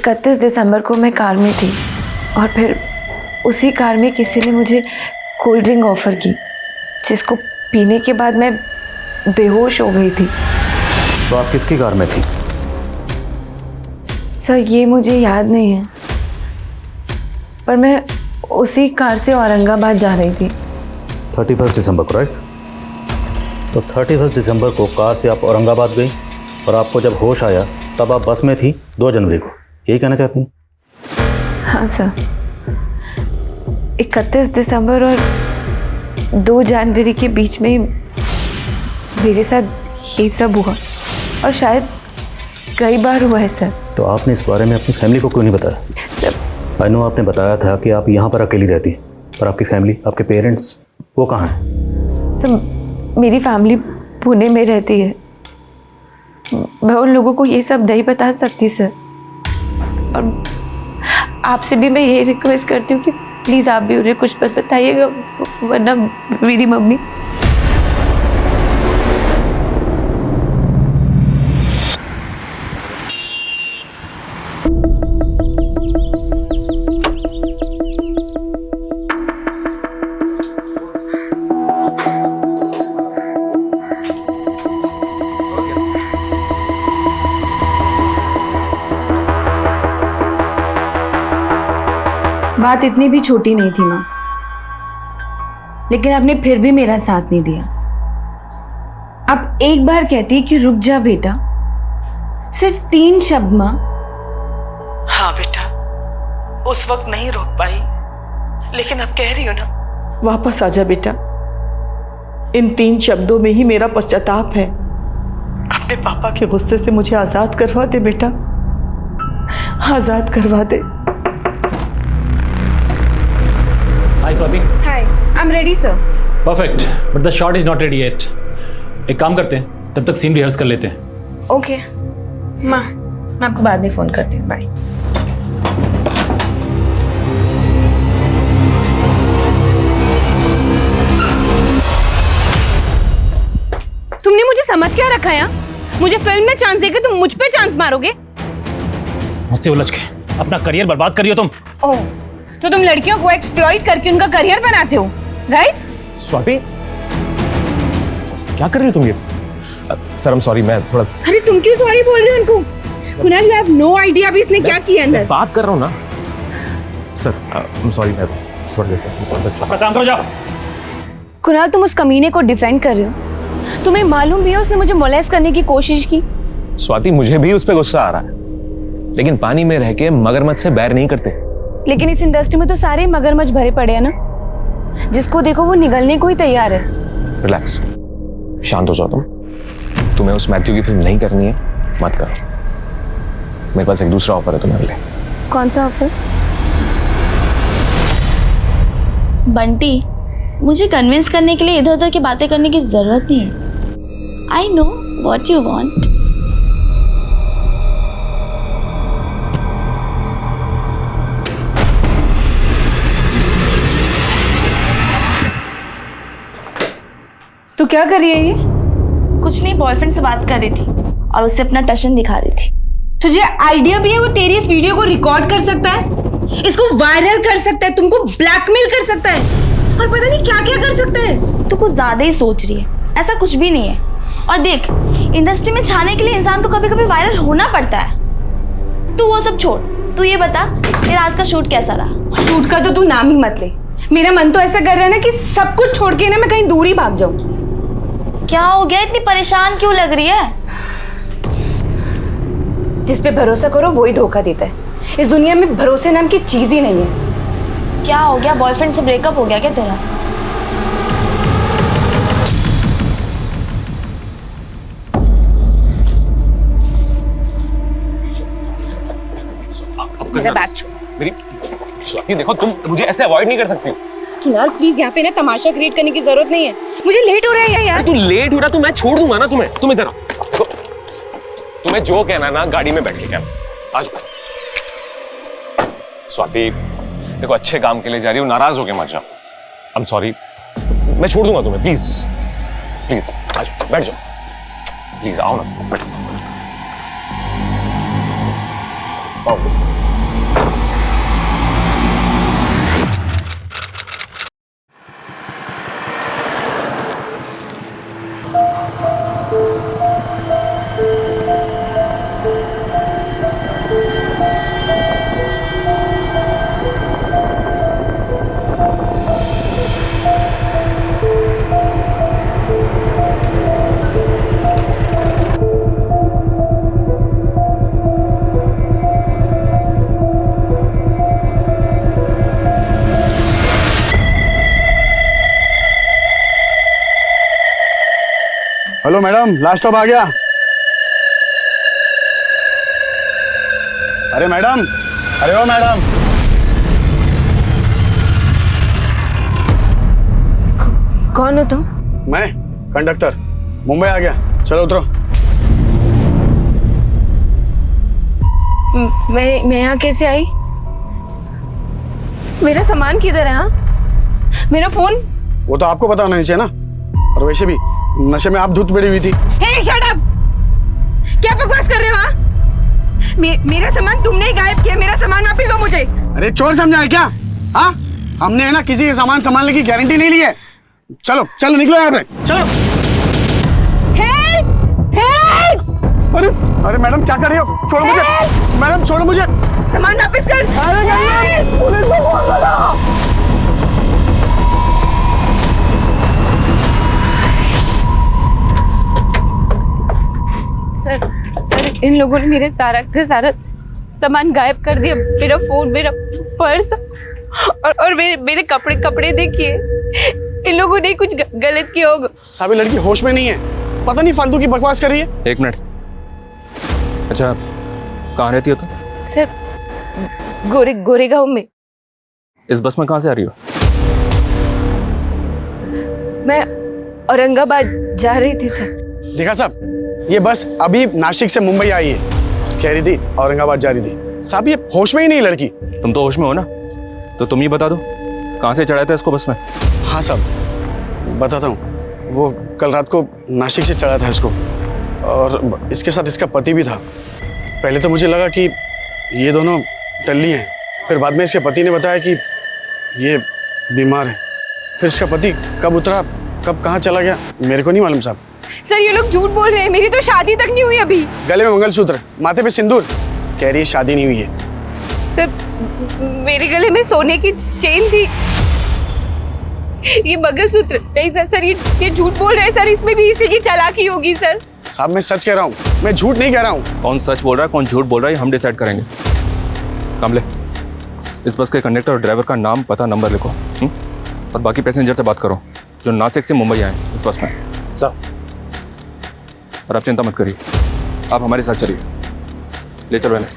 31 दिसंबर को मैं कार में थी और फिर उसी कार में किसी ने मुझे कोल्ड ड्रिंक ऑफ़र की, जिसको पीने के बाद मैं बेहोश हो गई थी। तो आप किसकी कार में थी? सर ये मुझे याद नहीं है, पर मैं उसी कार से औरंगाबाद जा रही थी। 31 दिसंबर को, राइट? तो 31 दिसंबर को कार से आप औरंगाबाद गई और आपको जब होश आया तब आप बस में थी 2 जनवरी को, यही कहना चाहती हैं? हाँ सर, 31 दिसंबर और 2 जनवरी के बीच में मेरे साथ ये सब हुआ और शायद कई बार हुआ है सर। तो आपने इस बारे में अपनी फैमिली को क्यों नहीं बताया? सर आई नो आपने बताया था कि आप यहाँ पर अकेली रहती हैं, पर आपकी फैमिली, आपके पेरेंट्स, वो कहाँ हैं? सर मेरी फैमिली पुणे में रहती है, मैं उन लोगों को ये सब नहीं बता सकती सर। और आपसे भी मैं ये रिक्वेस्ट करती हूँ कि प्लीज़ आप भी उन्हें कुछ मत बताइएगा, वरना मेरी मम्मी। बात इतनी भी छोटी नहीं थी माँ, लेकिन आपने फिर भी मेरा साथ नहीं दिया। आप एक बार कहती कि रुक जा बेटा, सिर्फ 3 शब्द माँ। हाँ बेटा, उस वक्त नहीं रोक पाई, लेकिन अब कह रही हो ना, वापस आ जा बेटा। इन 3 शब्दों में ही मेरा पश्चाताप है। अपने पापा के गुस्से से मुझे आजाद करवा दे बेटा, आजाद करवा दे। Hi Swati. Hi, I'm ready sir. Perfect, but the shot is not ready yet. एक काम करते हैं, तब तक सीन रिहर्स कर लेते हैं। ओके माँ, मैं आपको बाद में फ़ोन करती हूँ, बाय। तुमने मुझे समझ क्या रखा है? मुझे फिल्म में चांस देके तुम मुझ पे चांस मारोगे? मुझसे उलझ के अपना करियर बर्बाद करियो तुम। ओह, तो तुम लड़कियों को एक्सप्लॉइट करके उनका करियर बनाते हो, राइट? स्वाति, क्या कर रही हो तुम ये? सर, I'm sorry, मैं थोड़ा। अरे तुम क्यों सॉरी बोल रहे हो उनको? Kunal, you have no idea अभी इसने क्या किया अंदर। बात कर रहा हूँ ना सर, I'm sorry, मैं थोड़ा देता हूँ। अपना काम करो, जाओ। कुणाल, तुम उस कमीने को डिफेंड कर रहे हो। तुम्हें मालूम भी है उसने मुझे मोलेस्ट करने की कोशिश की। स्वाति, मुझे भी उस पर गुस्सा आ रहा है, लेकिन पानी में रह के मगरमच्छ से बैर नहीं करते। लेकिन इस इंडस्ट्री में तो सारे मगरमच्छ भरे पड़े हैं ना, जिसको देखो वो निगलने को ही तैयार है। रिलैक्स, शांत हो जाओ तुम। तुम्हें उस मैथ्यू की फिल्म नहीं करनी है, मत करो। मेरे पास एक दूसरा ऑफर है तुम्हारे लिए। कौन सा ऑफर? बंटी, मुझे कन्विंस करने के लिए इधर उधर की बातें करने की जरूरत नहीं है। I know what you want. तू क्या कर रही है ये? कुछ नहीं, बॉयफ्रेंड से बात कर रही थी और उसे अपना टशन दिखा रही थी। तुझे आइडिया भी है वो तेरी इस वीडियो को रिकॉर्ड कर सकता है, इसको वायरल कर सकता है, तुमको ब्लैकमेल कर सकता है और पता नहीं क्या क्या कर सकता है। तू कुछ ज्यादा ही सोच रही है, ऐसा कुछ भी नहीं है। और देख, इंडस्ट्री में छाने के लिए इंसान को कभी कभी वायरल होना पड़ता है। तू वो सब छोड़, तू ये बता तेरा आज का शूट कैसा रहा? शूट का तो तू नाम ही मत ले। मेरा मन तो ऐसा कर रहा है ना कि सब कुछ छोड़ के ना मैं कहीं दूर ही भाग जाऊं। क्या हो गया, इतनी परेशान क्यों लग रही है? जिस पे भरोसा करो वही धोखा देता है। इस दुनिया में भरोसे नाम की चीज ही नहीं है। क्या हो गया, बॉयफ्रेंड से ब्रेकअप हो गया क्या तेरा? मेरा बैग छोड़। मेरी स्वाति, देखो तुम मुझे ऐसे अवॉइड नहीं कर सकती। कुणाल, प्लीज यहाँ पे ना तमाशा क्रिएट करने की जरूरत नहीं है। मुझे लेट हो रहा है यार। तू लेट हो रहा तो मैं छोड़ दूंगा ना तुम्हें। तुम इधर आओ। तुम्हें जो कहना है ना गाड़ी में बैठ के कहना। आज स्वाति, देखो अच्छे काम के लिए जा रही हूँ, नाराज होके मत जाओ। आई एम सॉरी, मैं छोड़ दूंगा तुम्हें। प्लीज प्लीज आ जाओ, बैठ जाओ। प्लीज आओ ना, बैठो। आओ। हेलो मैडम, लास्ट स्टॉप आ गया। अरे मैडम, अरे ओ मैडम। कौन हो तुम? मैं कंडक्टर, मुंबई आ गया। चलो उतरो। मैं यहाँ कैसे आई? मेरा सामान किधर है? हाँ, मेरा फोन? वो तो आपको पता होना नहीं चाहिए ना। और वैसे भी नशे में आप धुत पड़ी हुई थी। हे शट अप! क्या बकवास कर रहे हो? हाँ, मेरा सामान तुमने ही गायब किया। मेरा सामान वापस दो मुझे। अरे चोर समझा है क्या? हाँ, हमने है ना किसी के सामान संभालने की गारंटी नहीं ली है। चलो चलो निकलो यहाँ पे, चलो। अरे अरे मैडम क्या कर रही हो? छोड़ो मुझे मैडम, छोड़ो मुझे। सामान वापस कर। पुलिस को फोन लगाओ। सर इन लोगों ने मेरे सारा का सारा सामान गायब कर दिया। मेरा फोन, मेरा पर्स और मेरे कपड़े देखिए। इन लोगों ने कुछ गलत किया होगा। साबी लड़की होश में नहीं है, पता नहीं फालतू की बकवास कर रही है। एक मिनट। अच्छा, कहाँ रहती हो तुम? सर गोरेगांव में। इस बस में कहाँ से आ रही हो? मैं औरंगाबाद जा रही थी सर। देखा साहब, ये बस अभी नासिक से मुंबई आई है, कह रही थी औरंगाबाद जा रही थी। साहब ये होश में ही नहीं लड़की। तुम तो होश में हो ना, तो तुम ही बता दो कहाँ से चढ़ाया था इसको बस में? हाँ साहब बताता हूँ। वो कल रात को नासिक से चढ़ा था इसको, और इसके साथ इसका पति भी था। पहले तो मुझे लगा कि ये दोनों टल्ली हैं, फिर बाद में इसके पति ने बताया कि ये बीमार है। फिर इसका पति कब उतरा, कब कहाँ चला गया, मेरे को नहीं मालूम साहब। सर ये लोग झूठ बोल रहे हैं। मेरी तो शादी तक नहीं हुई अभी। गले में मंगलसूत्र, माथे पे सिंदूर, कह रही है शादी नहीं हुई है। सर मेरे गले में सोने की चेन थी, ये मंगलसूत्र नहीं था सर। ये झूठ बोल रहे हैं सर। इसमें भी इसी की चालाकी होगी सर। साहब मैं सच कह रहा हूँ, मैं झूठ नहीं कह रहा हूँ। कौन सच बोल रहा है, कौन झूठ बोल रहा है, हम डिसाइड करेंगे। कमले, इस बस के कंडक्टर और ड्राइवर का नाम, पता, नंबर लिखो। और बाकी पैसेंजर से बात करो जो नासिक से मुंबई आए इस बस में। साहब और आप चिंता मत करिए, आप हमारे साथ चलिए। ले चलो इन्हें।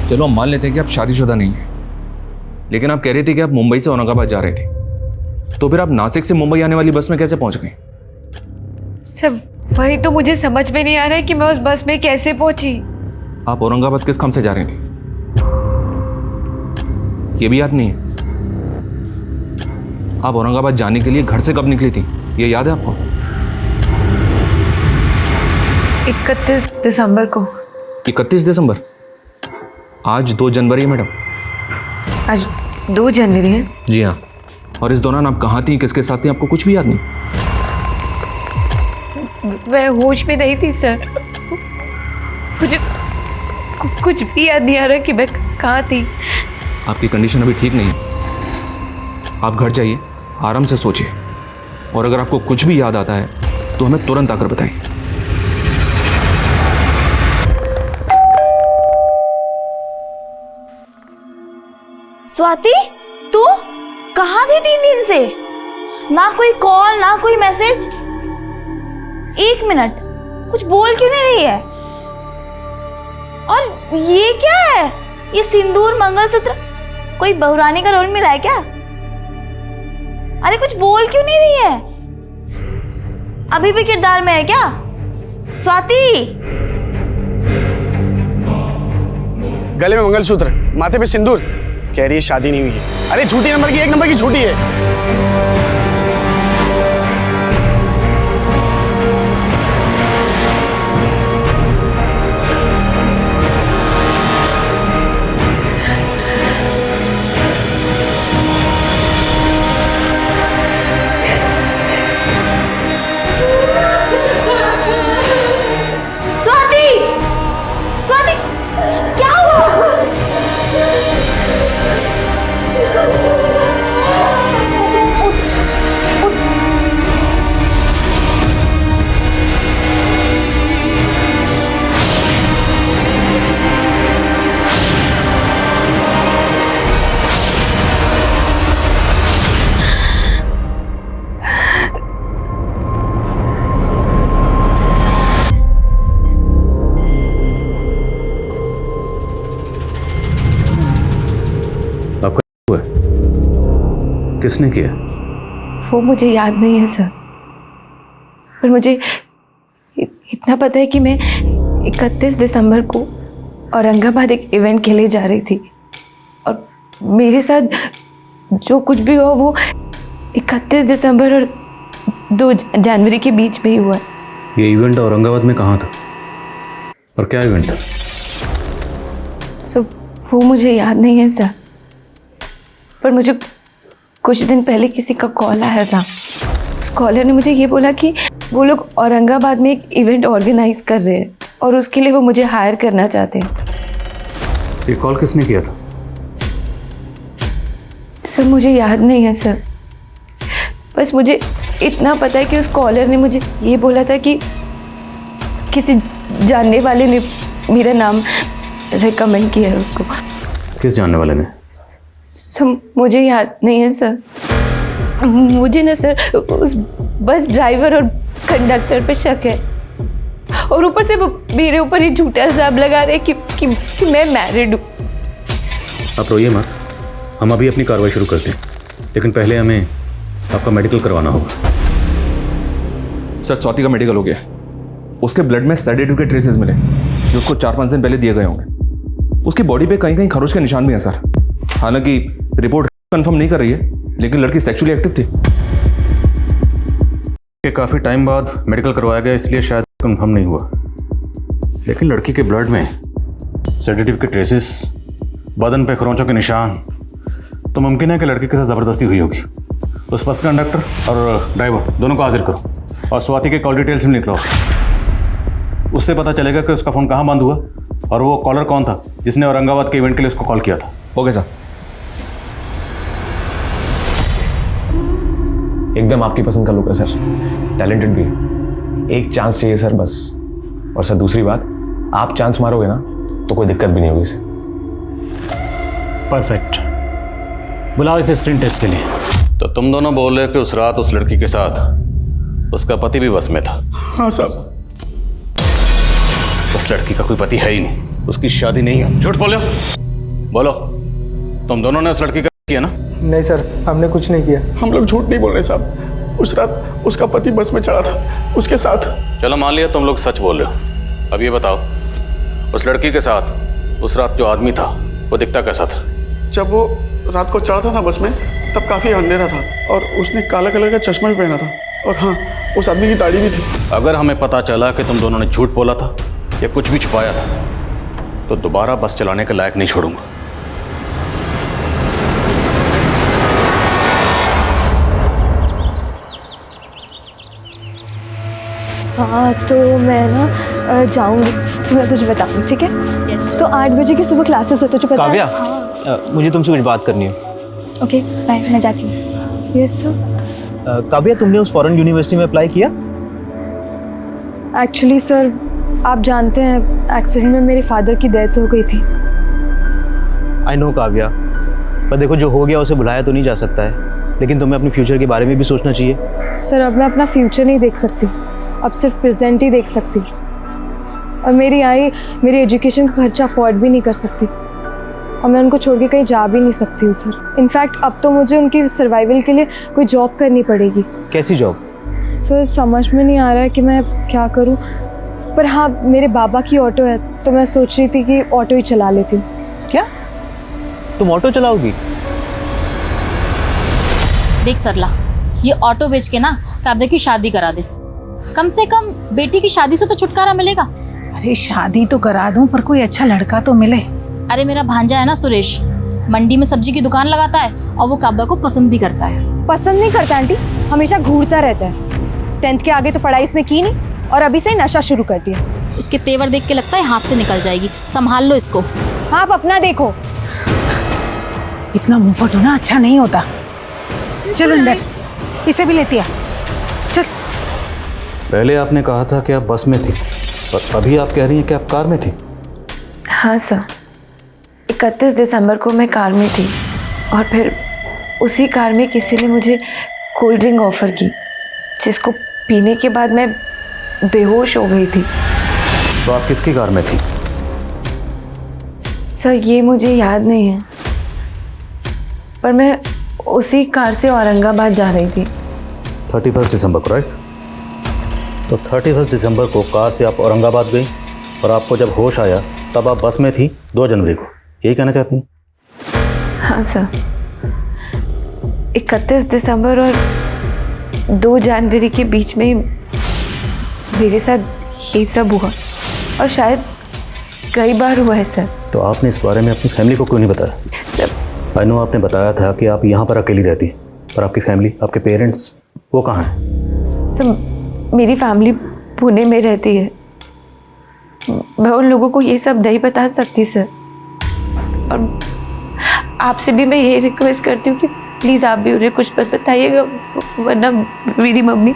चलो हम मान लेते हैं कि आप शादीशुदा नहीं हैं, लेकिन आप कह रही थी कि आप मुंबई से औरंगाबाद जा रहे थे, तो फिर आप नासिक से मुंबई आने वाली बस में कैसे पहुंच गए? सर वही तो मुझे समझ में नहीं आ रहा है कि मैं उस बस में कैसे पहुंची। आप औरंगाबाद किस काम से जा रही थी, ये भी याद नहीं है? आप औरंगाबाद जाने के लिए घर से कब निकली थी, ये याद है आपको? 31 दिसंबर को। 31 दिसंबर? आज 2 जनवरी है मैडम। आज 2 जनवरी है? जी हाँ। और इस दौरान आप कहाँ थी, किसके साथ थी, आपको कुछ भी याद नहीं? मैं होश में नहीं थी सर। मुझे कुछ भी याद नहीं आ रहा कि मैं कहाँ थी। आपकी कंडीशन अभी ठीक नहीं है, आप घर जाइए, आराम से सोचिए, और अगर आपको कुछ भी याद आता है तो हमें तुरंत आकर बताइए। स्वाति, तू कहाँ थी 3 दिन से? ना कोई कॉल, ना कोई मैसेज। 1 मिनट, कुछ बोल क्यों नहीं रही है? और ये क्या है? ये सिंदूर, मंगलसूत्र, कोई बहुरानी का रोल मिला है क्या? अरे कुछ बोल क्यों नहीं रही है? अभी भी किरदार में है क्या? स्वाति! गले में मंगलसूत्र, माथे पे सिंदूर, कह रही है शादी नहीं हुई है। अरे झूठी नंबर की, 1 नंबर की झूठी है। स्वाति! स्वाति! क्या हुआ? किसने किया? वो मुझे याद नहीं है सर, पर मुझे इतना पता है कि मैं 31 दिसंबर को औरंगाबाद एक इवेंट के लिए जा रही थी और मेरे साथ जो कुछ भी हुआ वो 31 दिसंबर और 2 जनवरी के बीच में ही हुआ। ये इवेंट औरंगाबाद में कहाँ था और क्या इवेंट था? सो वो मुझे याद नहीं है सर, पर मुझे कुछ दिन पहले किसी का कॉल आया था। उस कॉलर ने मुझे ये बोला कि वो लोग औरंगाबाद में एक इवेंट ऑर्गेनाइज कर रहे हैं और उसके लिए वो मुझे हायर करना चाहते हैं। ये कॉल किसने किया था? सर मुझे याद नहीं है सर, बस मुझे इतना पता है कि उस कॉलर ने मुझे ये बोला था कि किसी जानने वाले ने मेरा नाम रिकमेंड किया है उसको। किस जानने वाले ने? सर मुझे याद नहीं है सर, मुझे ना सर उस बस ड्राइवर और कंडक्टर पे शक है और ऊपर से वो मेरे ऊपर ये झूठा इल्जाम लगा रहे हैं कि मैं मैरिड हूँ। आप रोइए मत, हम अभी अपनी कार्रवाई शुरू करते हैं, लेकिन पहले हमें आपका मेडिकल करवाना होगा। सर स्वाति का मेडिकल हो गया। उसके ब्लड में सेडेटिव के ट्रेसेस मिले जो उसको 4-5 दिन पहले दिए गए होंगे। उसकी बॉडी पे कहीं कहीं खरोच के निशान भी हैं सर। हालांकि रिपोर्ट कंफर्म नहीं कर रही है, लेकिन लड़की सेक्सुअली एक्टिव थी। काफ़ी टाइम बाद मेडिकल करवाया गया इसलिए शायद कंफर्म नहीं हुआ, लेकिन लड़की के ब्लड में सेडेटिव के ट्रेसेस, बदन पे खरोंचों के निशान, तो मुमकिन है कि लड़की के साथ ज़बरदस्ती हुई होगी। उस बस कंडक्टर और ड्राइवर दोनों को हाजिर करो और स्वाति के कॉल डिटेल्स भी निकलो। उससे पता चलेगा कि उसका फ़ोन कहाँ बंद हुआ और वो कॉलर कौन था जिसने औरंगाबाद के इवेंट के लिए उसको कॉल किया था। Okay sir. एकदम आपकी पसंद का लुक है सर, टैलेंटेड भी है। एक चांस चाहिए सर बस। और सर दूसरी बात, आप चांस मारोगे ना तो कोई दिक्कत भी नहीं होगी सर। परफेक्ट, बुलाओ इसे स्क्रीन टेस्ट के लिए। तो तुम दोनों बोल रहे हो कि उस रात उस लड़की के साथ उसका पति भी बस में था? हाँ साहब। उस लड़की का कोई पति है ही नहीं, उसकी शादी नहीं है। झूठ बोलो, बोलो तुम दोनों ने उस लड़की का किया ना? नहीं सर, हमने कुछ नहीं किया। हम लोग झूठ नहीं बोल रहे साहब। उस रात उसका पति बस में चढ़ा था उसके साथ। चलो मान लिया तुम लोग सच बोल रहे हो। अब ये बताओ, उस लड़की के साथ उस रात जो आदमी था वो दिखता कैसा था? जब वो रात को चढ़ा था ना बस में, तब काफ़ी अंधेरा था और उसने काला कलर का चश्मा भी पहना था। और हाँ, उस आदमी की दाढ़ी भी थी। अगर हमें पता चला कि तुम दोनों ने झूठ बोला था या कुछ भी छुपाया था तो दोबारा बस चलाने के लायक नहीं छोड़ूंगा। हाँ तो मैं ना जाऊँगी, फिर मैं तुझे बताऊँगी, ठीक है? तो 8 बजे की सुबह क्लासेस है, तुझे पता है? काव्या, हाँ। मुझे तुमसे कुछ बात करनी है। ओके बाय, मैं जाती हूँ। Yes sir. काव्या, तुमने उस फॉरेन यूनिवर्सिटी में अप्लाई किया? एक्चुअली सर, आप जानते हैं एक्सीडेंट में मेरे फादर की डेथ हो गई थी। आई नो काव्या, पर देखो जो हो गया उसे भुलाया तो नहीं जा सकता है, लेकिन तुम्हें अपने फ्यूचर के बारे में भी सोचना चाहिए। सर अब मैं अपना फ्यूचर नहीं देख सकती, अब सिर्फ प्रेजेंट ही देख सकती। और मेरी आई मेरी एजुकेशन का खर्चा अफोर्ड भी नहीं कर सकती और मैं उनको छोड़ के कहीं जा भी नहीं सकती हूँ सर। इनफैक्ट अब तो मुझे उनकी सर्वाइवल के लिए कोई जॉब करनी पड़ेगी। कैसी जॉब? सर समझ में नहीं आ रहा है कि मैं क्या करूँ, पर हाँ मेरे बाबा की ऑटो है तो मैं सोच रही थी कि ऑटो ही चला लेती हूँ। क्या तुम ऑटो चलाओगी? देख सरला, ये ऑटो बेच के ना काव्या की शादी करा दे। कम से कम बेटी की शादी से तो छुटकारा मिलेगा। अरे शादी तो करा दूं, पर कोई अच्छा लड़का तो मिले। अरे मेरा भांजा है ना सुरेश, मंडी में सब्जी की दुकान लगाता है और वो काव्या को पसंद भी करता है। पसंद नहीं करता आंटी, हमेशा घूरता रहता है। 10th के आगे तो पढ़ाई उसने की नहीं और अभी से ही नशा शुरू कर दिया। इसके तेवर देख के लगता है हाथ से निकल जाएगी, संभाल लो इसको। हाँ आप अपना देखो। इतना मुंहफट होना अच्छा नहीं होता। चल अंदर, इसे भी लेती आ। चल। पहले आपने कहा था कि आप बस में थी और अभी आप कह रही हैं कि आप कार में थी। हाँ सर, 31 दिसंबर को मैं कार में थी और फिर उसी कार में किसी ने मुझे कोल्ड ड्रिंक ऑफ़र की, जिसको पीने के बाद मैं बेहोश हो गई थी। तो आप किसकी कार में थी? सर ये मुझे याद नहीं है, पर मैं उसी कार से औरंगाबाद जा रही थी। 31 दिसंबर को, राइट? तो 31 दिसंबर को कार से आप औरंगाबाद गई और आपको जब होश आया तब आप बस में थी 2 जनवरी को, यही कहना चाहती हैं? हाँ सर, 31 दिसंबर और 2 जनवरी के बीच में मेरे साथ ये सब हुआ और शायद कई बार हुआ है सर। तो आपने इस बारे में अपनी फैमिली को क्यों नहीं बताया? सर आई नो आपने बताया था कि आप यहाँ पर अकेली रहती हैं, पर आपकी फैमिली, आपके पेरेंट्स, वो कहाँ हैं? सर मेरी फैमिली पुणे में रहती है। मैं उन लोगों को ये सब नहीं बता सकती सर, और आपसे भी मैं ये रिक्वेस्ट करती हूँ कि प्लीज़ आप भी उन्हें कुछ मत बताइएगा, वरना मेरी मम्मी।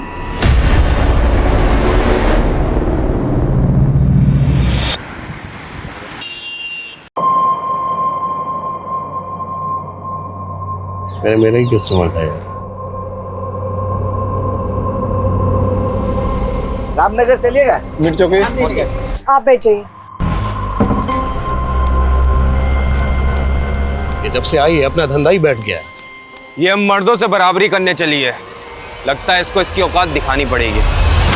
मेरा ही कस्टमर था यार। रामनगर चलिएगा? मिर्च चौकी आप बैठ जाइए। ये जब से आई है अपना धंधा ही बैठ गया है। ये हम मर्दों से बराबरी करने चली है, लगता है इसको इसकी औकात दिखानी पड़ेगी।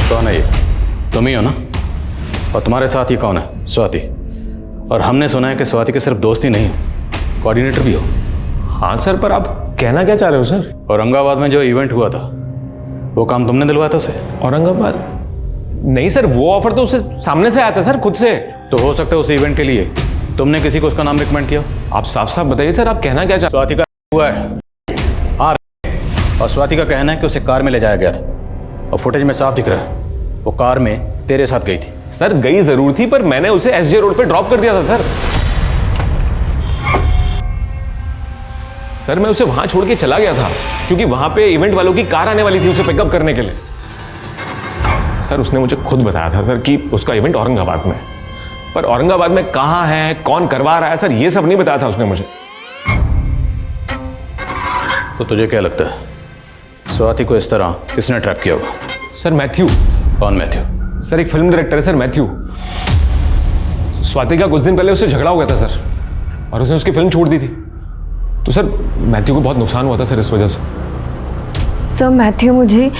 कौन है ये? तुम ही हो ना? और तुम्हारे साथ ये कौन है? स्वाति। और हमने सुना है कि स्वाति के सिर्फ दोस्त ही नहीं, कोऑर्डिनेटर भी हो। हाँ सर, पर आप कहना क्या चाह रहे हो सर? औरंगाबाद में जो इवेंट हुआ था वो काम तुमने दिलवाया था उसे? औरंगाबाद? नहीं सर, वो ऑफर तो उसे सामने से आया था सर, खुद से। तो हो सकता है उस इवेंट के लिए तुमने किसी को उसका नाम रिकमेंड किया? आप साफ साफ बताइए सर, आप कहना क्या चाह? स्वाति का हुआ है। हाँ, और स्वाति का कहना है कि उसे कार में ले जाया गया था और फुटेज में साफ दिख रहा है वो कार में तेरे साथ गई थी। सर गई जरूर थी, पर मैंने उसे एसजे रोड पे ड्रॉप कर दिया था सर। सर मैं उसे वहां छोड़ के चला गया था क्योंकि वहां पे इवेंट वालों की कार आने वाली थी उसे पिकअप करने के लिए। सर उसने मुझे खुद बताया था सर कि उसका इवेंट औरंगाबाद में, पर औरंगाबाद में कहां है, कौन करवा रहा है, सर ये सब नहीं बताया था उसने मुझे। तो तुझे क्या लगता है स्वाति को इस तरह किसने ट्रैप किया होगा? Sir Matthew. कौन मैथ्यू? सर एक फिल्म डायरेक्टर है सर, मैथ्यू। स्वाति का कुछ दिन पहले उससे झगड़ा हो गया था सर, और उसने उसकी फिल्म छोड़ दी थी। तो सर मैथ्यू को बहुत नुकसान हुआ था सर इस वजह से। सर मैथ्यू मुझे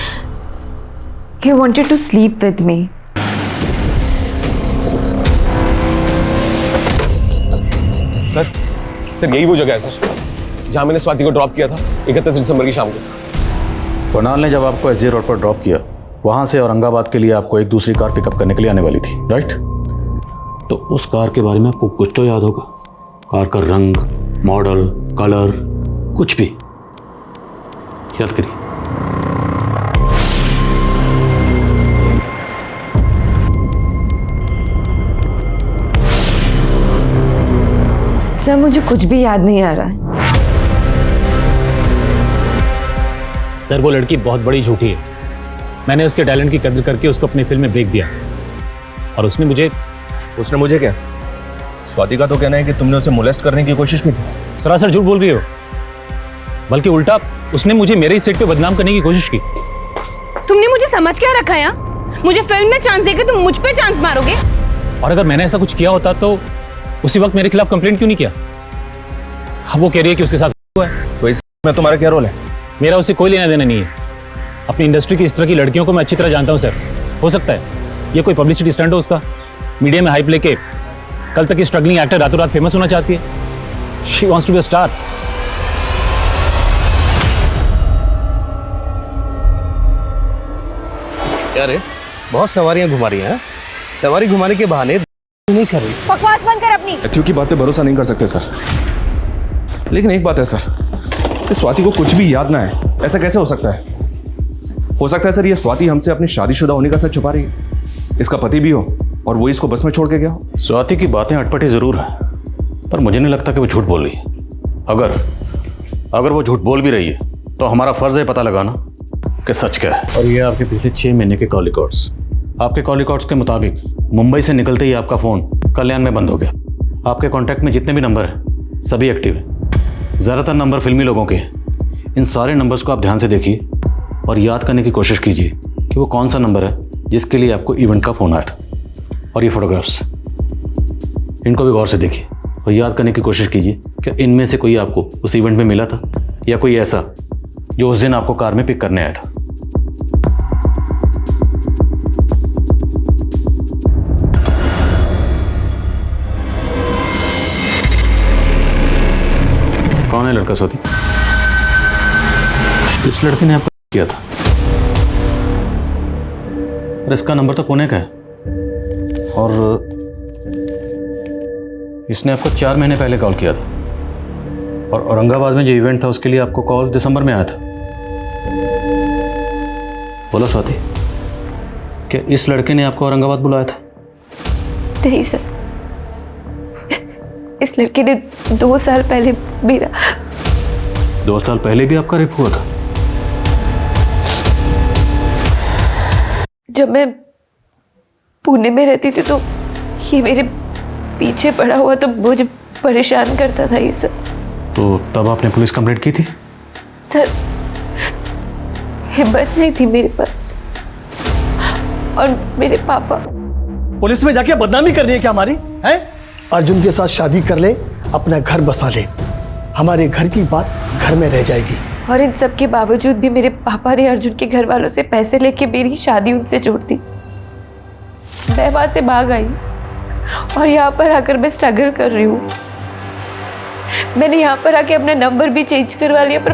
he wanted to sleep with me. Sir यही वो जगह है सर जहां मैंने स्वाति को ड्रॉप किया था 31 दिसंबर की शाम को। कुणाल ने जब आपको एसजे रोड पर ड्रॉप किया, वहां से औरंगाबाद के लिए आपको एक दूसरी कार पिकअप करने के लिए आने वाली थी, राइट? तो उस कार के बारे में आपको कुछ तो याद होगा? कार का रंग, मॉडल, कलर, कुछ भी याद करिए। सर मुझे कुछ भी याद नहीं आ रहा है। सर वो लड़की बहुत बड़ी झूठी है। मैंने उसके टैलेंट की कदर करके उसको अपनी फिल्म में ब्रेक दिया, और उसने मुझे क्या? स्वाति का तो कहना है कि तुमने उसे मोलेस्ट करने की कोशिश की थी। सरासर झूठ बोल रही हो, बल्कि उल्टा उसने मुझे मेरे ही सेट पे बदनाम करने की कोशिश की। तुमने मुझे समझ क्या रखा है? मुझे फिल्म में चांस देके तुम मुझ पे चांस मारोगे? और अगर मैंने ऐसा कुछ किया होता तो उसी वक्त मेरे खिलाफ कंप्लेंट क्यों नहीं किया? अब वो कह रही है कि उसके साथ हुआ है। तो इसमें तुम्हारा क्या रोल है? मेरा उससे कोई लेना देना नहीं है। अपनी इंडस्ट्री की इस तरह की लड़कियों को मैं अच्छी तरह जानता हूँ सर। हो सकता है ये कोई पब्लिसिटी स्टंट हो उसका, मीडिया में हाइप लेके कल तक की स्ट्रगलिंग एक्टर रातों रात फेमस होना चाहती है। She wants to be a star. क्या रे, बहुत सवारियां घुमा रही हैं। सवारी घुमाने के बहाने नहीं कर रही। बकवास बंद कर अपनी। मैथ्यू की बात पे भरोसा नहीं कर सकते सर, लेकिन एक बात है सर, कि स्वाति को कुछ भी याद ना है, ऐसा कैसे हो सकता है? हो सकता है सर ये स्वाति हमसे अपनी शादीशुदा होने का सच छुपा रही है, इसका पति भी हो और वो इसको बस में छोड़ के गया हो। स्वाति की बातें अटपटी जरूर है, पर मुझे नहीं लगता कि वो झूठ बोल रही है। अगर वो झूठ बोल भी रही है तो हमारा फर्ज है पता लगाना कि सच क्या है। और ये आपके पिछले 6 महीने के कॉल रिकॉर्ड्स, आपके कॉल रिकॉर्ड्स के मुताबिक मुंबई से निकलते ही आपका फ़ोन कल्याण में बंद हो गया। आपके कॉन्टैक्ट में जितने भी नंबर हैं सभी एक्टिव हैं, ज़्यादातर नंबर फिल्मी लोगों के हैं। इन सारे नंबर्स को आप ध्यान से देखिए और याद करने की कोशिश कीजिए कि वो कौन सा नंबर है जिसके लिए आपको इवेंट का फ़ोन आया था। और ये फोटोग्राफ्स, इनको भी गौर से देखिए। और याद करने की कोशिश कीजिए कि इनमें से कोई आपको उस इवेंट में मिला था या कोई ऐसा जो उस दिन आपको कार में पिक करने आया था। कौन है लड़का स्वाति? इस लड़के ने आपको किया था और इसका नंबर तो पुणे का है और इसने आपको 4 महीने पहले कॉल किया था और औरंगाबाद में जो इवेंट था उसके लिए आपको कॉल दिसंबर में आया था। बोलो स्वाति, क्या इस लड़के ने आपको औरंगाबाद बुलाया था? नहीं सर, इस लड़के ने 2 साल पहले मेरा 2 साल पहले भी आपका रेप हुआ था? जब मैं पुणे में रहती थी तो ये मेरे पीछे पड़ा हुआ तो मुझे परेशान करता था ये सर। तो तब आपने पुलिस कंप्लेंट की थी? सर हिम्मत नहीं थी मेरे पास और मेरे पापा। पुलिस में जाके बदनामी करनी है क्या हमारी? है अर्जुन के साथ शादी कर ले, अपना घर बसा ले, हमारे घर की बात घर में रह जाएगी। और इन सब के बावजूद भी मेरे पापा ने अर्जुन के घर वालों से पैसे लेके मेरी शादी उनसे जोड़ दी। मैं वहां से भाग आई और यहाँ पर आकर मैं स्ट्रगल कर रही हूँ। मैंने यहाँ पर आके अपना नंबर भी चेंज करवा लिया पर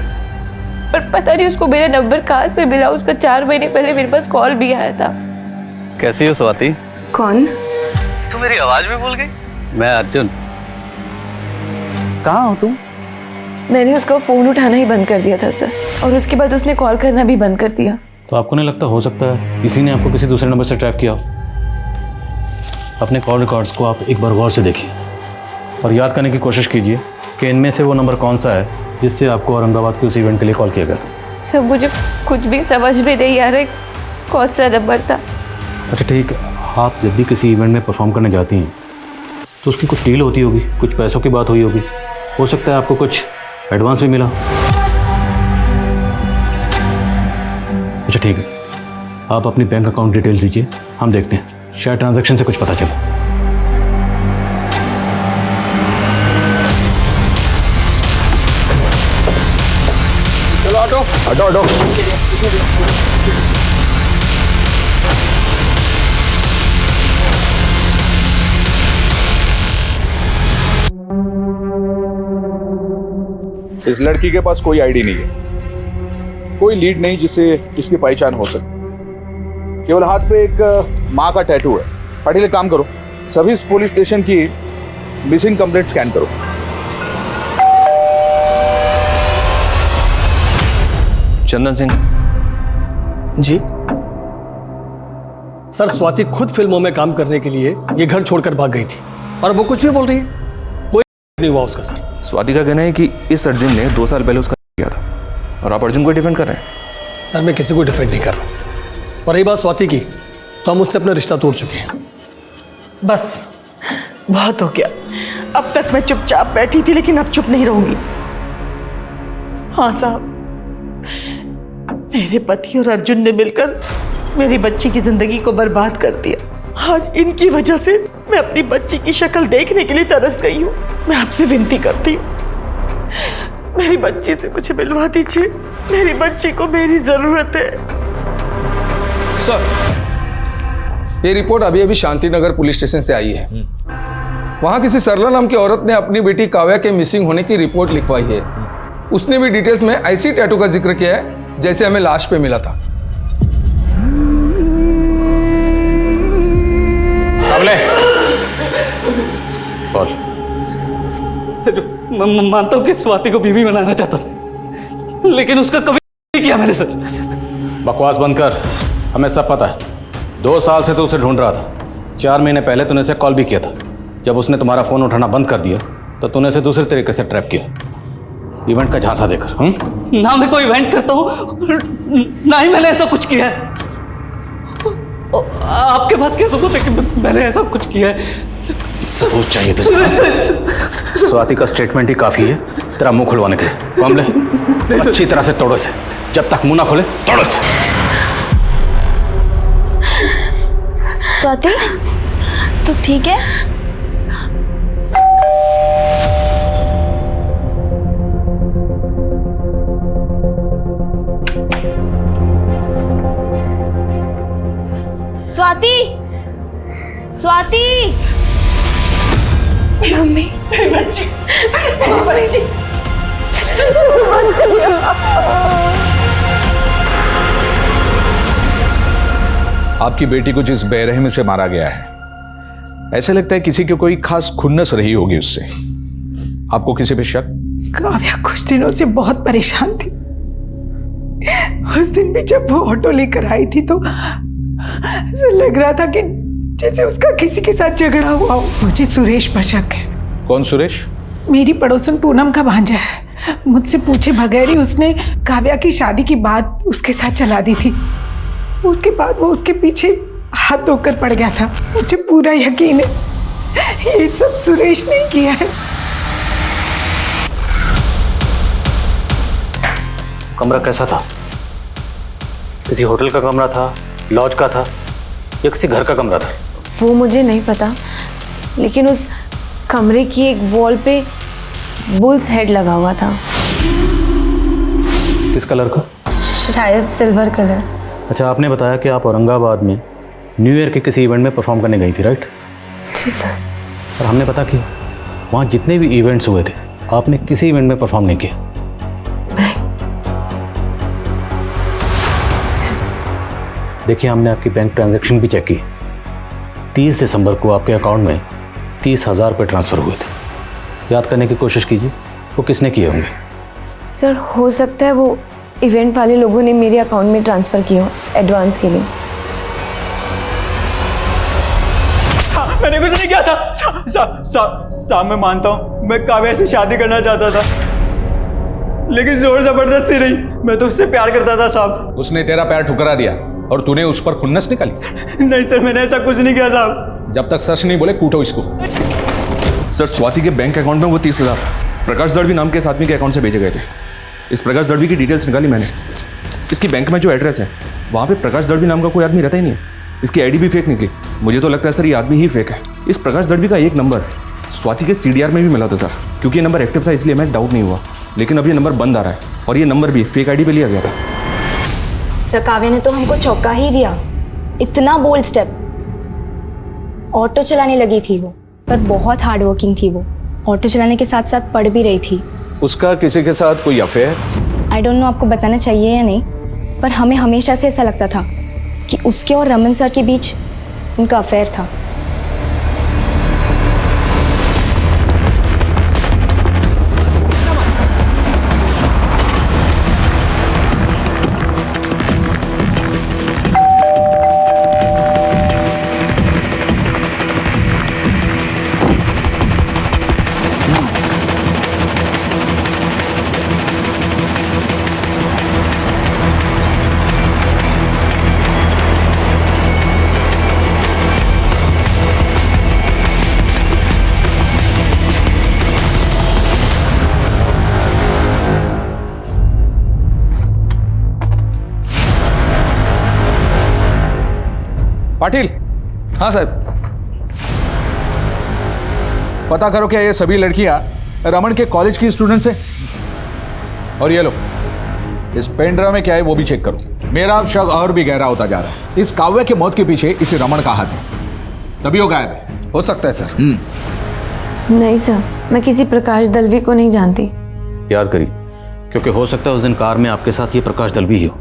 पता नहीं उसको मेरा नंबर कहाँ से मिला। उसका 4 महीने पहले मेरे पास कॉल भी आया था। कैसी हो स्वाति? कौन? तू मेरी आवाज में भूल गई? मैं अर्जुन। कहाँ हो तुम? मैंने उसका फ़ोन उठाना ही बंद कर दिया था सर और उसके बाद उसने कॉल करना भी बंद कर दिया। तो आपको नहीं लगता हो सकता है इसी ने आपको किसी दूसरे नंबर से ट्रैप किया हो? अपने कॉल रिकॉर्ड्स को आप एक बार गौर से देखिए और याद करने की कोशिश कीजिए कि इनमें से वो नंबर कौन सा है जिससे आपको औरंगाबाद के उस इवेंट के लिए कॉल किया गया था। सर मुझे कुछ भी समझ में नहीं आ रहा कौन सा नंबर था। अच्छा ठीक है, आप जब भी किसी इवेंट में परफॉर्म करने जाती हैं तो उसकी कुछ डील होती होगी, कुछ पैसों की बात हुई होगी, हो सकता है आपको कुछ एडवांस भी मिला। अच्छा ठीक है, आप अपनी बैंक अकाउंट डिटेल्स दीजिए, हम देखते हैं शायद ट्रांजैक्शन से कुछ पता चले। चलो ऑटो ऑटो ऑटो। इस लड़की के पास कोई आईडी नहीं है, कोई लीड नहीं जिससे इसकी पहचान हो सके। केवल हाथ पे एक माँ का टैटू है। पढ़े लिखे काम करो, सभी पुलिस स्टेशन की मिसिंग कंप्लेंट स्कैन करो। चंदन सिंह जी सर, स्वाति खुद फिल्मों में काम करने के लिए ये घर छोड़कर भाग गई थी और वो कुछ भी बोल रही है, कोई नहीं हुआ उसका। सर स्वाति का कहना है कि इस अर्जुन ने 2 साल पहले उसका किया था और आप अर्जुन को डिफेंड कर रहे हैं। सर मैं किसी को डिफेंड नहीं कर रहा हूँ और रही बात स्वाति की, तो हम उससे अपना रिश्ता तोड़ चुके हैं। बस बहुत हो गया। अब तक मैं चुपचाप बैठी थी लेकिन अब चुप नहीं रहूंगी। हाँ साहब, मेरे पति और अर्जुन ने मिलकर मेरी बच्ची की जिंदगी को बर्बाद कर दिया। आज इनकी वजह से मैं अपनी बच्ची की शक्ल देखने के लिए तरस गई हूँ। मैं आपसे विनती करती हूँ, मेरी बच्ची से मुझे मिलवा दीजिए। मेरी बच्ची को मेरी जरूरत है। सर, ये रिपोर्ट अभी अभी शांतिनगर पुलिस स्टेशन से आई है। वहां किसी सरला नाम की औरत ने अपनी बेटी काव्या के मिसिंग होने की रिपोर्ट लिखवाई है। उसने भी डिटेल्स में ऐसी टैटू का जिक्र किया है जैसे हमें लाश पे मिला था। मैं मानता हूँ कि स्वाति को बीवी बनाना चाहता था, लेकिन उसका कभी नहीं किया मैंने। सर बकवास बंद कर, हमें सब पता है। 2 साल से तो उसे ढूंढ रहा था। 4 महीने पहले तूने उसे कॉल भी किया था। जब उसने तुम्हारा फ़ोन उठाना बंद कर दिया तो तूने उसे दूसरे तरीके से ट्रैप किया, इवेंट का झांसा देकर। ना मैं कोई इवेंट करता हूँ, ना ही मैंने ऐसा कुछ किया है। आपके पास क्या सबूत है कि मैंने ऐसा कुछ किया है? सबूत चाहिए तुझे? स्वाति का स्टेटमेंट ही काफ़ी है तेरा मुंह खुलवाने के लिए। कमले, अच्छी तरह से तोड़ो से, जब तक मुंह ना खोले तोड़ो से। स्वाति, तू ठीक है? स्वाति, स्वाति, मम्मी, बच्ची, जी। आपकी बेटी को जिस बेरहमी से मारा गया है, ऐसे लगता है किसी की कोई खास खुन्नस रही होगी उससे। आपको किसी पे शक? काव्या कुछ दिनों से बहुत परेशान थी। उस दिन भी जब वो ऑटो लेकर आई थी तो ऐसा लग रहा था कि जैसे उसका किसी के साथ झगड़ा हुआ हो। मुझे सुरेश पर शक है। कौन सुरेश? मेरी पड़ोसन पूनम का भांजा है। मुझसे पूछे बगैर ही उसने काव्या की शादी की बात उसके साथ चला दी थी। उसके बाद वो उसके पीछे हाथ धोकर पड़ गया था। मुझे पूरा यकीन है ये सब सुरेश ने किया है। कमरा कैसा था? किसी होटल का कमरा था, लॉज का था, या किसी घर का कमरा था? वो मुझे नहीं पता, लेकिन उस कमरे की एक वॉल पे बुल्स हेड लगा हुआ था। किस कलर का? शायद सिल्वर कलर। अच्छा, आपने बताया कि आप औरंगाबाद में न्यू ईयर के किसी इवेंट में परफॉर्म करने गई थी, राइट? जी सर। और हमने पता किया वहाँ जितने भी इवेंट्स हुए थे आपने किसी इवेंट में परफॉर्म नहीं किया। देखिए, हमने आपकी बैंक ट्रांजैक्शन भी चेक की। 30 दिसंबर को आपके अकाउंट में 30,000 रुपये ट्रांसफ़र हुए थे। याद करने की कोशिश कीजिए वो किसने किए होंगे। सर, हो सकता है वो इवेंट वाले लोगों ने मेरे अकाउंट में ट्रांसफ़र किया हो एडवांस के लिए। मैंने कुछ नहीं किया साहब। मैं मानता हूँ मैं काव्या से शादी करना चाहता था, लेकिन जोर जबरदस्ती रही। मैं तो उससे प्यार करता था साहब। उसने तेरा पैर ठुकरा दिया और तूने उस पर खुन्नस निकाली? नहीं सर, मैंने ऐसा कुछ नहीं किया साहब। जब तक सच नहीं बोले कूटो इसको। सर, स्वाति के बैंक अकाउंट में वो 30,000 प्रकाश दड़वी नाम के इस आदमी के अकाउंट से भेजे गए थे। इस प्रकाश दड़वी की डिटेल्स निकाली मैंने। इसकी बैंक में जो एड्रेस है वहाँ पे प्रकाश दड़वी नाम का कोई आदमी रहता ही नहीं है। इसकी आईडी भी फेक निकली। मुझे तो लगता है सर ये आदमी ही फेक है। इस प्रकाश दड़वी का एक नंबर स्वाति के CDR में भी मिला था सर। क्योंकि ये नंबर एक्टिव था इसलिए मैं डाउट नहीं हुआ, लेकिन अब ये नंबर बंद आ रहा है और ये नंबर भी फेक आईडी पे लिया गया था। सर, काव्या ने तो हमको चौंका ही दिया। इतना बोल्ड स्टेप। ऑटो चलाने लगी थी वो, पर बहुत हार्ड वर्किंग थी वो। ऑटो चलाने के साथ साथ पढ़ भी रही थी। उसका किसी के साथ कोई अफेयर? आई डोंट नो आपको बताना चाहिए या नहीं, पर हमें हमेशा से ऐसा लगता था कि उसके और रमन सर के बीच उनका अफेयर था। पाटिल। हाँ साहब। पता करो क्या ये सभी लड़कियां रमन के कॉलेज की स्टूडेंट्स हैं? और ये लो, इस पेन ड्राइव में क्या है वो भी चेक करो। मेरा शक और भी गहरा होता जा रहा है। इस काव्या के मौत के पीछे इसे रमन का हाथ है, तभी वो गायब है। हो सकता है सर। नहीं सर, मैं किसी प्रकाश दलवी को नहीं जानती। याद करिए, क्योंकि हो सकता है उस दिन कार में आपके साथ ये प्रकाश दलवी ही हो।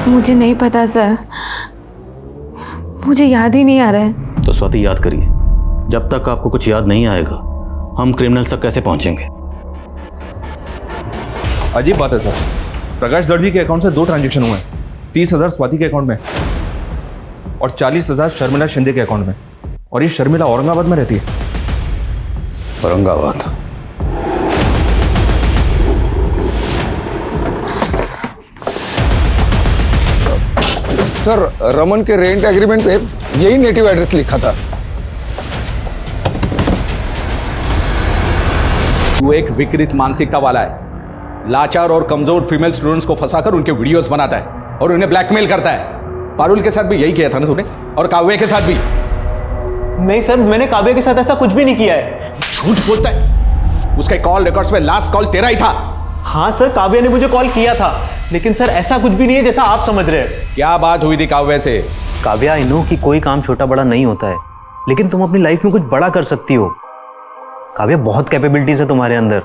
मुझे नहीं पता सर, मुझे याद ही नहीं आ रहा है। तो स्वाति, याद करिए, जब तक आपको कुछ याद नहीं आएगा हम क्रिमिनल्स तक कैसे पहुंचेंगे? अजीब बात है सर, प्रकाश दड़वी के अकाउंट से 2 ट्रांजैक्शन हुए हैं। 30,000 स्वाति के अकाउंट में और 40,000 शर्मिला शिंदे के अकाउंट में। और ये शर्मिला औरंगाबाद में रहती है। औरंगाबाद? सर, रमन के रेंट एग्रीमेंट पे यही नेटिव एड्रेस लिखा था। तू एक विकृत मानसिकता वाला है। लाचार और कमजोर फीमेल स्टूडेंट्स को फंसाकर उनके वीडियोस बनाता है और उन्हें ब्लैकमेल करता है। पारुल के साथ भी यही किया था ना तूने, और काव्या के साथ भी? नहीं सर, मैंने काव्या के साथ ऐसा कुछ भी नहीं किया है। झूठ बोलता है। उसके कॉल रिकॉर्ड्स में लास्ट कॉल तेरा ही था। हाँ सर, काव्या ने मुझे कॉल किया था, लेकिन सर ऐसा कुछ भी नहीं है जैसा आप समझ रहे हैं। क्या बात हुई थी काव्या से? काव्या, आई नो कि कोई काम छोटा बड़ा नहीं होता है, लेकिन तुम अपनी लाइफ में कुछ बड़ा कर सकती हो। काव्या, बहुत कैपेबिलिटीज है तुम्हारे अंदर।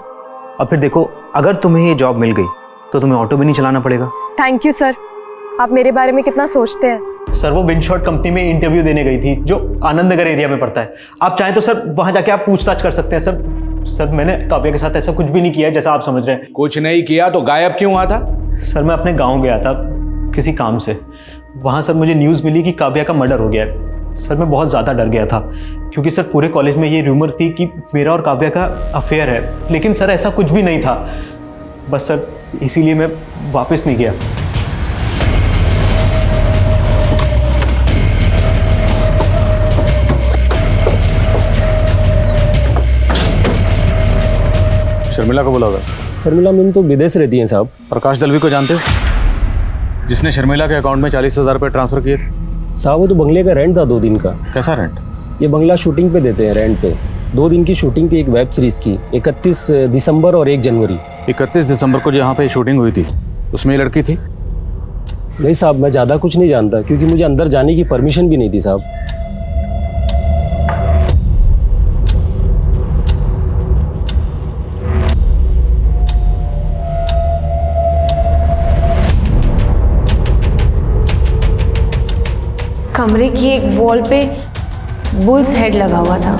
और फिर देखो, अगर तुम्हें ये जॉब मिल गई तो तुम्हें ऑटो भी नहीं चलाना पड़ेगा। थैंक यू सर, आप मेरे बारे में कितना सोचते हैं। सर वो विंडशॉट कंपनी में इंटरव्यू देने गई थी जो आनंद नगर एरिया में पड़ता है। आप चाहें तो सर वहां जाके आप पूछताछ कर सकते हैं। सर मैंने काव्या के साथ ऐसा कुछ भी नहीं किया जैसा आप समझ रहे हैं। कुछ नहीं किया तो गायब क्यों हुआ था? सर मैं अपने गाँव गया था किसी काम से। वहाँ सर मुझे न्यूज़ मिली कि काव्या का मर्डर हो गया है। सर मैं बहुत ज़्यादा डर गया था, क्योंकि सर पूरे कॉलेज में ये रूमर थी कि मेरा और काव्या का अफेयर है, लेकिन सर ऐसा कुछ भी नहीं था। बस सर इसीलिए मैं वापस नहीं गया। शर्मिला को बुला होगा। शर्मिला मैम तो विदेश रहती हैं साहब। प्रकाश दलवी को जानते हो, जिसने शर्मिला के अकाउंट में 40,000 रुपये ट्रांसफर किए थे? साहब वो तो बंगले का रेंट था 2 दिन का। कैसा रेंट? ये बंगला शूटिंग पे देते हैं रेंट पे। 2 दिन की शूटिंग थी एक वेब सीरीज की, 31 दिसंबर और 1 जनवरी। 31 दिसंबर को जहाँ पे शूटिंग हुई थी उसमें ये लड़की थी? नहीं साहब, मैं ज़्यादा कुछ नहीं जानता, क्योंकि मुझे अंदर जाने की परमिशन भी नहीं थी साहब। कमरे की एक वॉल पे बुल्स हेड लगा हुआ था।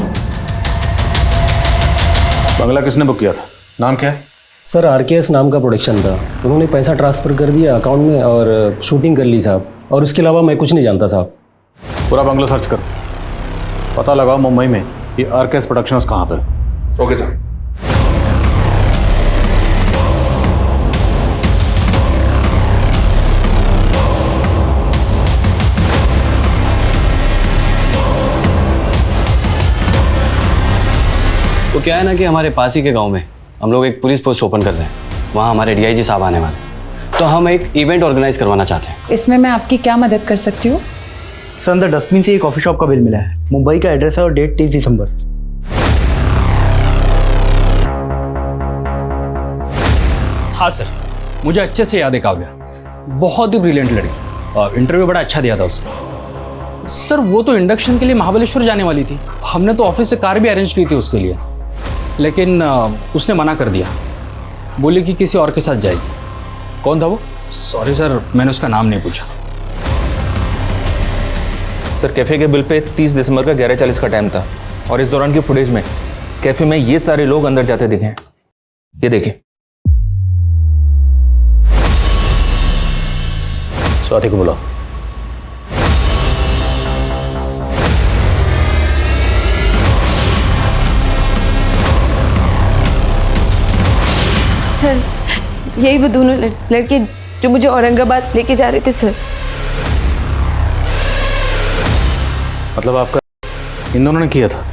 बंगला किसने बुक किया था? नाम क्या है? सर RKS नाम का प्रोडक्शन था। उन्होंने पैसा ट्रांसफ़र कर दिया अकाउंट में और शूटिंग कर ली साहब, और उसके अलावा मैं कुछ नहीं जानता साहब। पूरा बंगला सर्च करो, पता लगाओ मुंबई में ये RKS प्रोडक्शंस कहाँ पर। Okay sir. तो क्या है ना कि हमारे पास ही के गांव में हम लोग एक पुलिस पोस्ट ओपन कर रहे हैं। वहाँ हमारे DIG साहब आने वाले, तो हम एक इवेंट ऑर्गेनाइज करवाना चाहते हैं। इसमें मैं आपकी क्या मदद कर सकती हूँ? सर अंदर डस्टबिन से एक कॉफ़ी शॉप का बिल मिला है। मुंबई का एड्रेस है और डेट 30 दिसंबर। हाँ सर, मुझे अच्छे से याद है काव्या, बहुत ही ब्रिलियंट लड़की, और इंटरव्यू बड़ा अच्छा दिया था उसने। सर वो तो इंडक्शन के लिए महाबलेश्वर जाने वाली थी। हमने तो ऑफिस से कार भी अरेंज की थी उसके लिए, लेकिन उसने मना कर दिया, बोली कि किसी और के साथ जाएगी। कौन था वो? सॉरी सर, मैंने उसका नाम नहीं पूछा। सर कैफ़े के बिल पे 30 दिसंबर का 11:40 का टाइम था, और इस दौरान की फुटेज में कैफ़े में ये सारे लोग अंदर जाते दिखे हैं। ये देखिए। स्वाति को बुलाओ। सर यही वो दोनों लड़के जो मुझे औरंगाबाद लेके जा रहे थे सर। मतलब आपका इन दोनों ने किया था?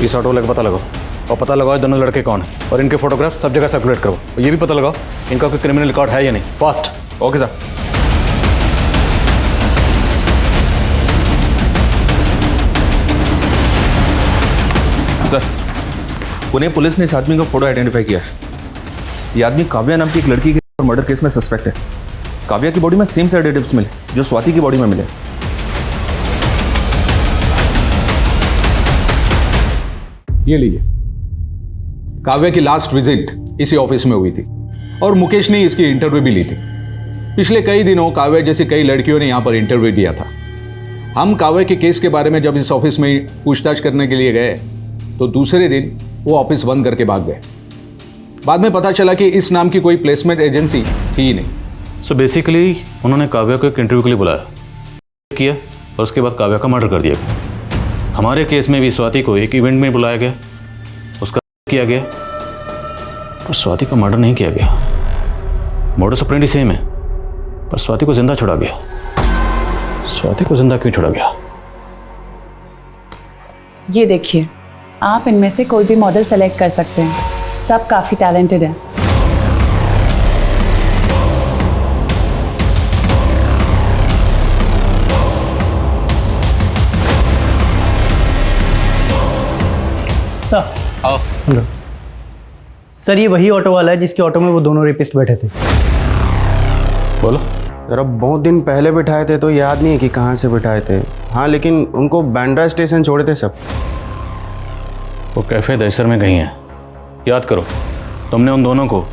इस ऑटो वाले का पता लगाओ, और पता लगाओ दोनों लड़के कौन है, और इनके फोटोग्राफ सब जगह सर्कुलेट करो। और ये भी पता लगाओ इनका कोई क्रिमिनल रिकॉर्ड है या नहीं। Fast. Okay sir. Sir Pune police ने इस आदमी का फोटो आइडेंटिफाई किया है। ये आदमी काव्या नाम की एक लड़की के मर्डर केस में सस्पेक्ट है। काव्या की बॉडी में सेम सेडेटिव्स मिले जो स्वाति की बॉडी में मिले। ये लीजिए, काव्या की लास्ट विजिट इसी ऑफिस में हुई थी, और मुकेश ने इसकी इंटरव्यू भी ली थी। पिछले कई दिनों काव्या जैसी कई लड़कियों ने यहाँ पर इंटरव्यू दिया था। हम काव्या के केस के बारे में जब इस ऑफिस में पूछताछ करने के लिए गए तो दूसरे दिन वो ऑफिस बंद करके भाग गए। बाद में पता चला कि इस नाम की कोई प्लेसमेंट एजेंसी थी ही नहीं। सो बेसिकली उन्होंने काव्या को एक इंटरव्यू के लिए बुलाया किया, और उसके बाद काव्या का मर्डर कर दिया गया। हमारे केस में भी स्वाति को एक इवेंट में बुलाया गया, उसका किया गया, पर स्वाति का मर्डर नहीं किया गया। मोडस ऑपरेंडी सेम है, पर स्वाति को जिंदा छोड़ा गया। स्वाति को जिंदा क्यों छोड़ा गया? ये देखिए, आप इनमें से कोई भी मॉडल सेलेक्ट कर सकते हैं, सब काफ़ी टैलेंटेड हैं। आओ। सर ये वही ऑटो वाला है जिसके ऑटो में वो दोनों रेपिस्ट बैठे थे। बोलो। जरा बहुत दिन पहले बिठाए थे तो याद नहीं है कि कहाँ से बिठाए थे। हाँ लेकिन उनको बांद्रा स्टेशन छोड़े थे सब। वो कैफ़े दहिसर में कहीं है, याद करो। तुमने उन दोनों को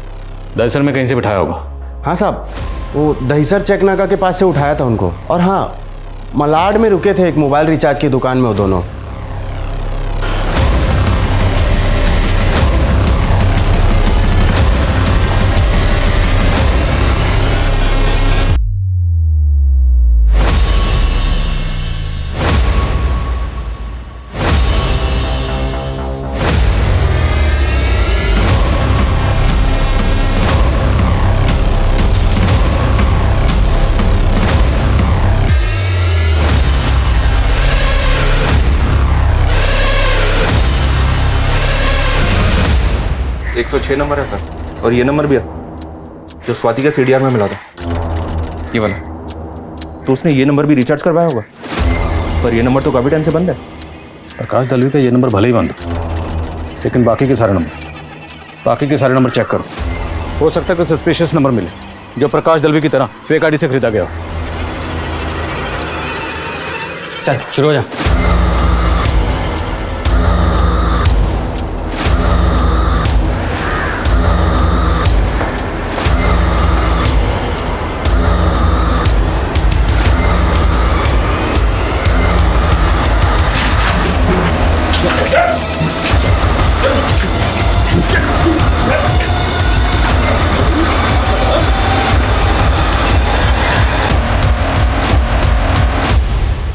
दहिसर में कहीं से बिठाया होगा। हाँ साहब, वो दहिसर चेकनाका के पास से उठाया था उनको। और हाँ, मलाड में रुके थे एक मोबाइल रिचार्ज की दुकान में वो दोनों। एक 106 नंबर है सर, और ये नंबर भी है जो स्वाति का सीडीआर में मिला था, ये वाला। तो उसने ये नंबर भी रिचार्ज करवाया होगा, पर ये नंबर तो काफ़ी टाइम से बंद है। प्रकाश दलवी का ये नंबर भले ही बंद हो, लेकिन बाकी के सारे नंबर चेक करो। हो सकता है कोई सस्पिशियस नंबर मिले जो प्रकाश दलवी की तरह फेक आईडी से खरीदा गया हो। चल शुरू हो जा।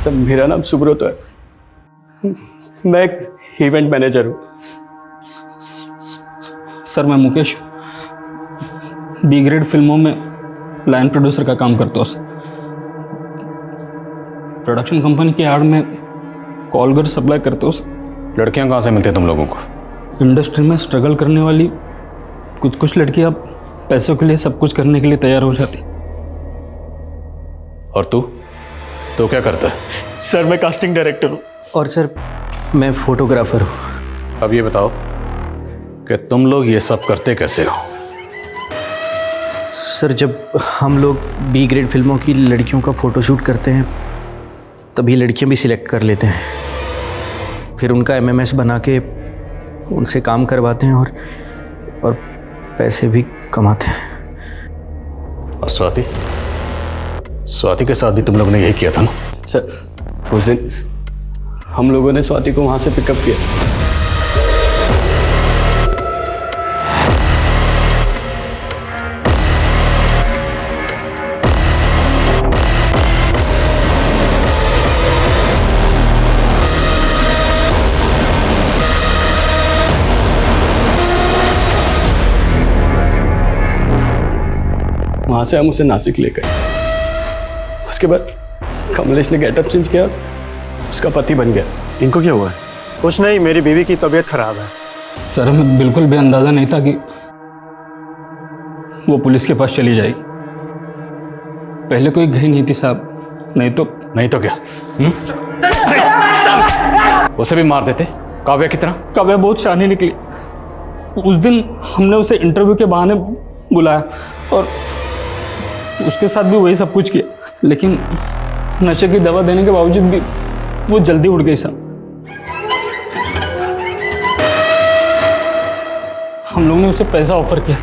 सर मेरा नाम सुब्रत है, मैं एक इवेंट मैनेजर हूँ। सर मैं मुकेश बी ग्रेड फिल्मों में लाइन प्रोड्यूसर का काम करता हूँ। प्रोडक्शन कंपनी की आड़ में कॉल घर सप्लाई करते हो। लड़कियां कहाँ से मिलती हैं तुम लोगों को? इंडस्ट्री में स्ट्रगल करने वाली कुछ लड़कियां पैसों के लिए सब कुछ करने के लिए तैयार हो जाती। और तू तो क्या करता है? सर मैं कास्टिंग डायरेक्टर हूँ। और सर मैं फोटोग्राफर हूँ। अब ये बताओ कि तुम लोग ये सब करते कैसे हो? सर जब हम लोग बी ग्रेड फिल्मों की लड़कियों का फ़ोटोशूट करते हैं तभी लड़कियां भी सिलेक्ट कर लेते हैं, फिर उनका एमएमएस बना के उनसे काम करवाते हैं और पैसे भी कमाते हैं। और स्वाति के साथ भी तुम लोगों ने यही किया था ना? सर उस दिन हम लोगों ने स्वाति को वहाँ से पिकअप किया। वहाँ से हम उसे नासिक ले गए। उसके बाद कमलेश ने गेटअप चेंज किया, उसका पति बन गया। इनको क्या हुआ है? कुछ नहीं, मेरी बीवी की तबीयत खराब है। सर हमें बिल्कुल भी अंदाजा नहीं था कि वो पुलिस के पास चली जाएगी। पहले कोई गई नहीं थी साहब, नहीं तो क्या? उसे भी मार देते काव्या की तरह। काव्या बहुत शानी निकली। उस दिन हमने उसे इंटरव्यू के बहाने बुलाया और उसके साथ भी वही सब कुछ किया, लेकिन नशे की दवा देने के बावजूद भी वो जल्दी उड़ गई साहब। हम लोगों ने उसे पैसा ऑफर किया,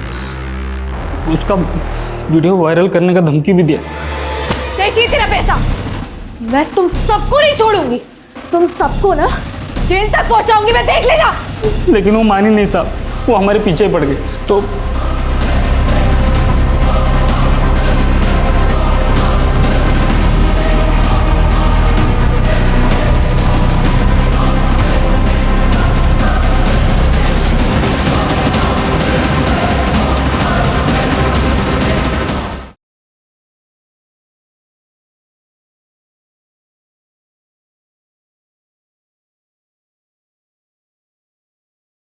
उसका वीडियो वायरल करने का धमकी भी दिया। नहीं चाहिए तेरा पैसा, मैं तुम सबको नहीं छोड़ूंगी। तुम सबको ना जेल तक पहुंचाऊंगी मैं, देख लेना। लेकिन वो मानी नहीं साहब, वो हमारे पीछे पड़ गई। तो